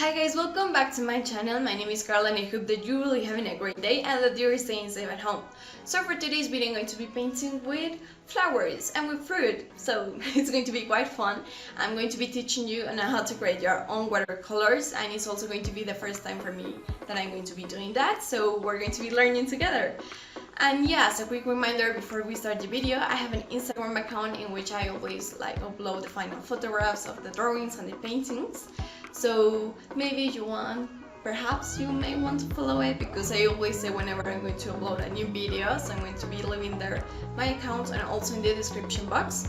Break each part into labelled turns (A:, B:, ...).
A: Hi guys, welcome back to my channel. My name is Carla and I hope that you're really having a great day and that you're staying safe at home. So for today's video I'm going to be painting with flowers and with fruit, so it's going to be quite fun. I'm going to be teaching you on how to create your own watercolors, and it's also going to be the first time for me that I'm going to be doing that, so we're going to be learning together. And yes, a quick reminder before we start the video, I have an Instagram account in which I always upload the final photographs of the drawings and the paintings. So maybe you want, perhaps you may want to follow it, because I always say whenever I'm going to upload a new video, so I'm going to be leaving there my account and also in the description box.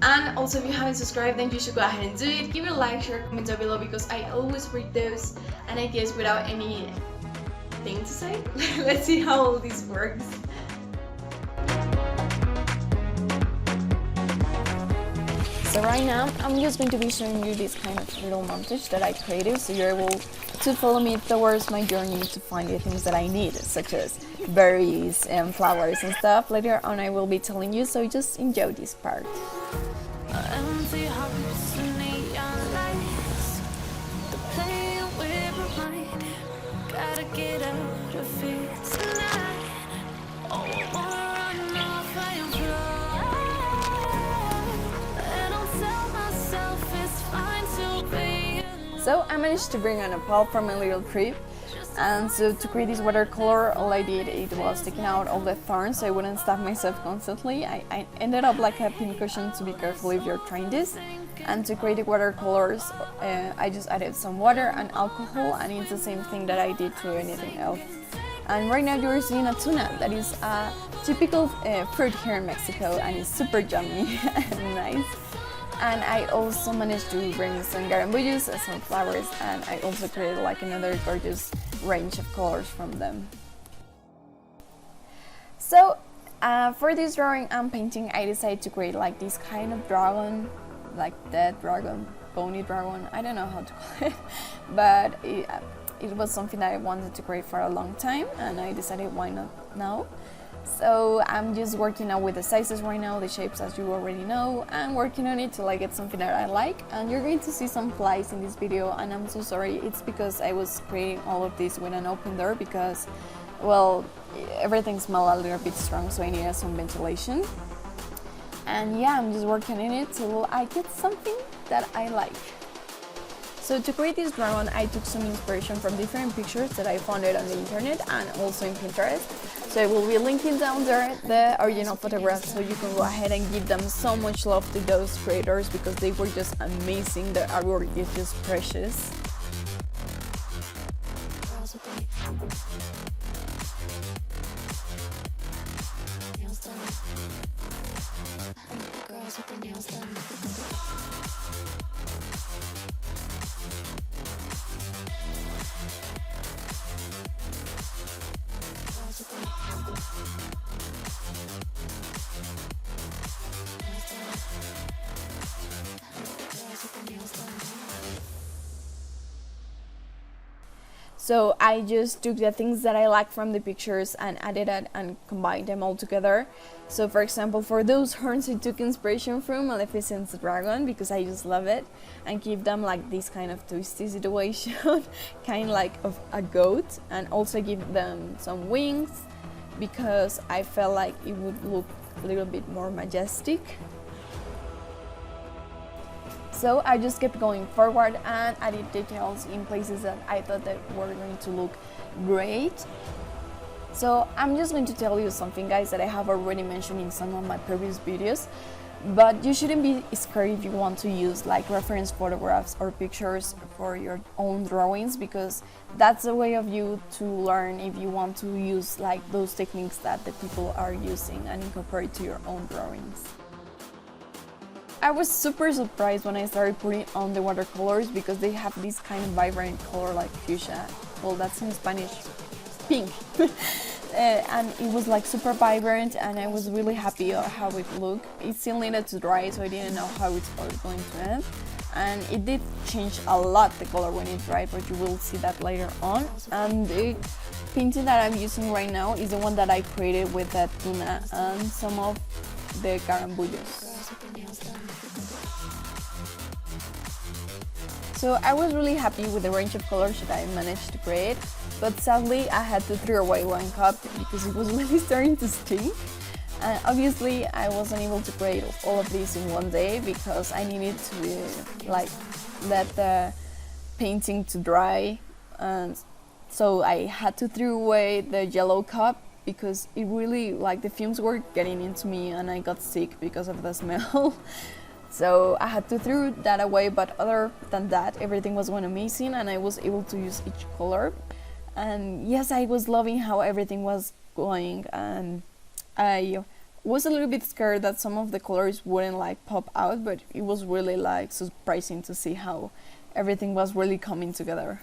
A: And also if you haven't subscribed, then you should go ahead and do it. Give it a like, share, comment down below, because I always read those. And I guess without any thing to say, let's see how all this works. So right now I'm just going to be showing you this kind of little montage that I created, so you're able to follow me towards my journey to find the things that I need, such as berries and flowers and stuff. Later on I will be telling you, so just enjoy this part. Gotta get out of here tonight. Oh, I wanna run off and fly. And I'll tell myself it's fine to be. So I managed to bring an apple from my little trip. And so to create this watercolor, all I did it was taking out all the thorns so I wouldn't stab myself constantly. I ended up like a pincushion, to be careful if you're trying this. And to create the watercolors, I just added some water and alcohol, and it's the same thing that I did to anything else. And right now you're seeing a tuna that is a typical fruit here in Mexico, and it's super yummy and nice. And I also managed to bring some garambullos and some flowers, and I also created like another gorgeous range of colors from them. So for this drawing and painting, I decided to create like this kind of dragon, like dead dragon, bony dragon, I don't know how to call it, but it was something that I wanted to create for a long time, and I decided why not now. So I'm just working out with the sizes right now, the shapes as you already know, and working on it till I get something that I like. And you're going to see some flies in this video, and I'm so sorry, it's because I was creating all of this with an open door, because, well, everything smells a little bit strong, so I needed some ventilation. And yeah, I'm just working on it till I get something that I like. So to create this drawing, I took some inspiration from different pictures that I found on the internet and also in Pinterest. So I will be linking down there the original photographs, so you can go ahead and give them so much love to those creators, because they were just amazing. The artwork is just precious. So I just took the things that I like from the pictures and added it and combined them all together. So for example, for those horns, I took inspiration from Maleficent's dragon, because I just love it, and give them like this kind of twisty situation, kind of like of a goat, and also give them some wings, because I felt like it would look a little bit more majestic. So I just kept going forward and added details in places that I thought that were going to look great. So I'm just going to tell you something, guys, that I have already mentioned in some of my previous videos, but you shouldn't be scared if you want to use like reference photographs or pictures for your own drawings, because that's a way of you to learn if you want to use like those techniques that the people are using and incorporate to your own drawings. I was super surprised when I started putting on the watercolors, because they have this kind of vibrant color like fuchsia. Well, that's in Spanish, pink. And it was like super vibrant, and I was really happy of how it looked. It still needed to dry, so I didn't know how it's going to end. And it did change a lot, the color, when it dried, but you will see that later on. And the painting that I'm using right now is the one that I created with the tuna and some of the garambullos. So I was really happy with the range of colors that I managed to create, but sadly I had to throw away one cup because it was really starting to stink. Obviously I wasn't able to create all of these in one day because I needed to like let the painting to dry, and so I had to throw away the yellow cup because it really, like, the fumes were getting into me and I got sick because of the smell. So I had to throw that away, but other than that everything was going amazing and I was able to use each color. And yes, I was loving how everything was going, and I was a little bit scared that some of the colors wouldn't like pop out, but it was really like surprising to see how everything was really coming together.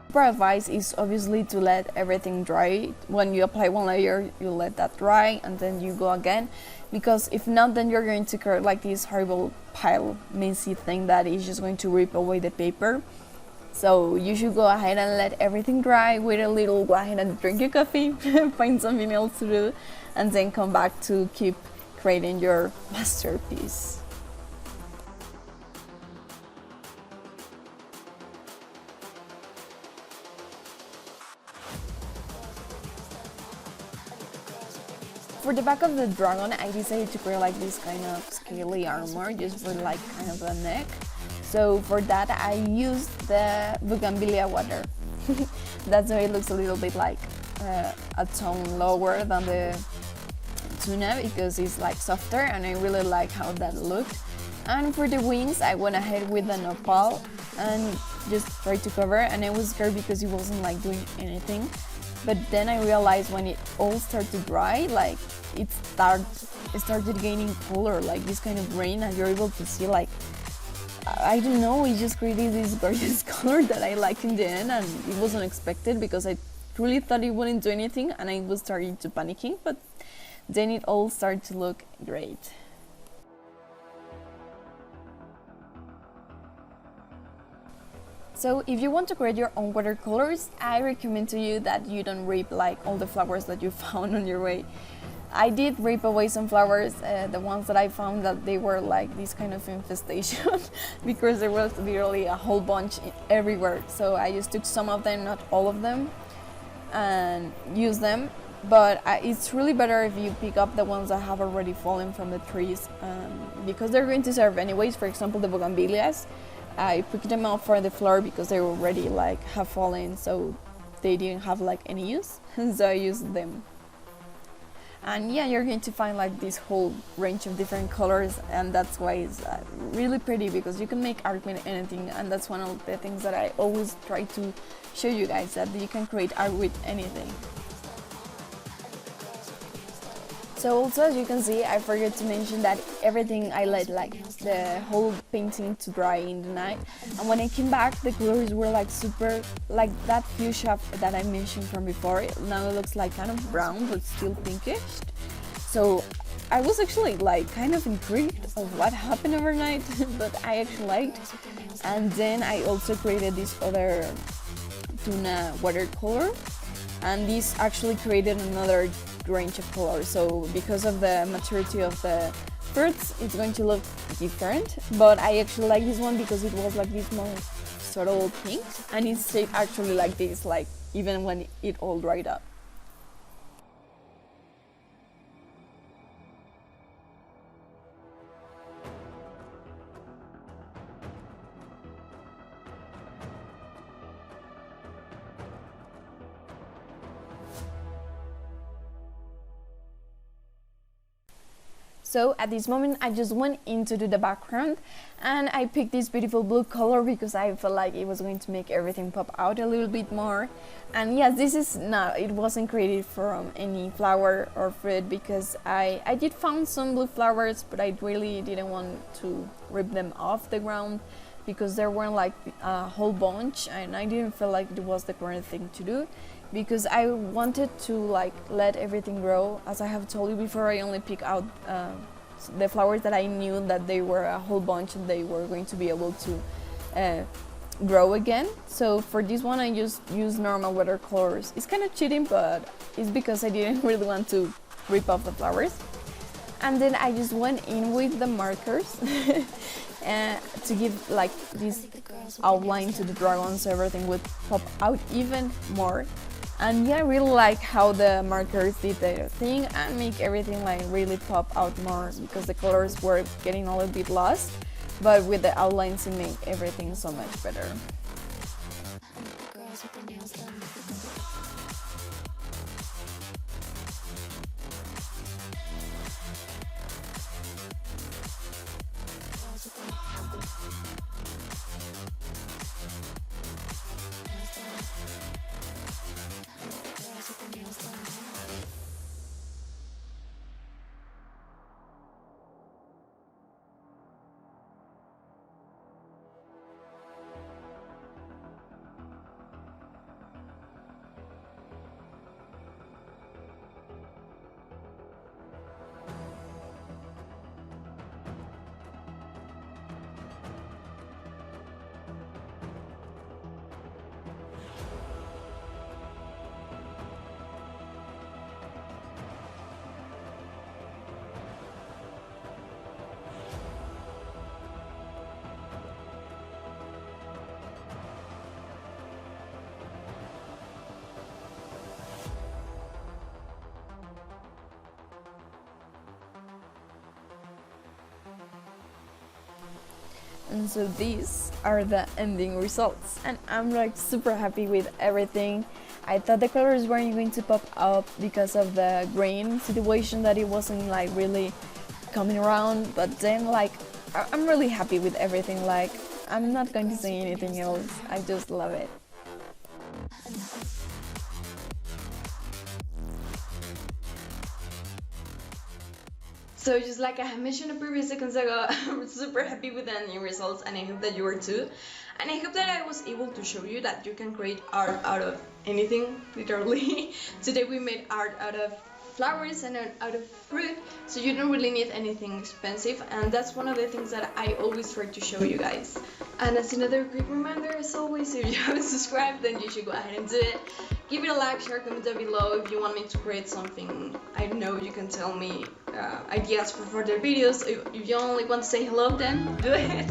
A: Super advice is obviously to let everything dry. When you apply one layer, you let that dry and then you go again, because if not, then you're going to create like this horrible pile messy thing that is just going to rip away the paper. So you should go ahead and let everything dry, wait a little, go ahead and drink your coffee, find something else to do, and then come back to keep creating your masterpiece. For the back of the dragon, I decided to create like this kind of scaly armor, just for like kind of a neck. So for that I used the bougainvillea water. That's why it looks a little bit like a tone lower than the tuna, because it's like softer and I really like how that looked. And for the wings I went ahead with the nopal and just tried to cover, and I was scared because it wasn't like doing anything. But then I realized when it all started to dry, like it started gaining color, like this kind of rain, and you're able to see, like, I don't know, it just created this gorgeous color that I liked in the end, and it was unexpected because I really thought it wouldn't do anything and I was starting to panicking, but then it all started to look great. So if you want to create your own watercolors, I recommend to you that you don't rip like all the flowers that you found on your way. I did rip away some flowers, the ones that I found that they were like this kind of infestation because there was literally a whole bunch everywhere. So I just took some of them, not all of them, and used them. But it's really better if you pick up the ones that have already fallen from the trees, because they're going to serve anyways. For example, the bougainvilleas, I picked them up for the floor because they were already like have fallen, so they didn't have like any use, so I used them. And yeah, you're going to find like this whole range of different colors, and that's why it's really pretty, because you can make art with anything, and that's one of the things that I always try to show you guys, that you can create art with anything. So also, as you can see, I forgot to mention that everything I let like the whole painting to dry in the night, and when I came back the colors were like super, like that fuchsia that I mentioned from before. Now it looks like kind of brown but still pinkish. So I was actually like kind of intrigued of what happened overnight, but I actually liked. And then I also created this other tuna watercolor, and this actually created another range of colors. So because of the maturity of the fruits, it's going to look different, but I actually like this one because it was like this more subtle pink, and it stayed actually like this, like even when it all dried up. So at this moment I just went in to do the background, and I picked this beautiful blue color because I felt like it was going to make everything pop out a little bit more. And yes, this is not, it wasn't created from any flower or fruit, because I did found some blue flowers, but I really didn't want to rip them off the ground because there weren't like a whole bunch, and I didn't feel like it was the correct thing to do, because I wanted to like let everything grow. As I have told you before, I only pick out the flowers that I knew that they were a whole bunch and they were going to be able to grow again. So for this one I just used normal watercolors. It's kind of cheating, but it's because I didn't really want to rip off the flowers. And then I just went in with the markers and to give like this outline to the dragon so everything would pop out even more. And yeah, I really like how the markers did their thing and make everything like really pop out more, because the colors were getting a little bit lost, but with the outlines it made everything so much better. And so these are the ending results, and I'm like super happy with everything. I thought the colors weren't going to pop up because of the grain situation, that it wasn't like really coming around, but then like I'm really happy with everything. Like, I'm not going to say anything else, I just love it. So just like I mentioned a previous seconds ago, I'm super happy with the ending results, and I hope that you are too. And I hope that I was able to show you that you can create art out of anything, literally. Today we made art out of flowers and out of fruit, so you don't really need anything expensive, and that's one of the things that I always try to show you guys. And as another quick reminder, as always, if you haven't subscribed, then you should go ahead and do it. Give it a like, share, comment down below if you want me to create something. I don't know, you can tell me ideas for further videos. If you only want to say hello, then do it.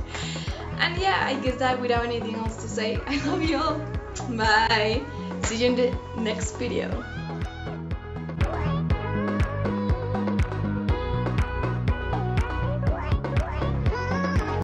A: And yeah, I guess that without anything else to say, I love you all. Bye. See you in the next video.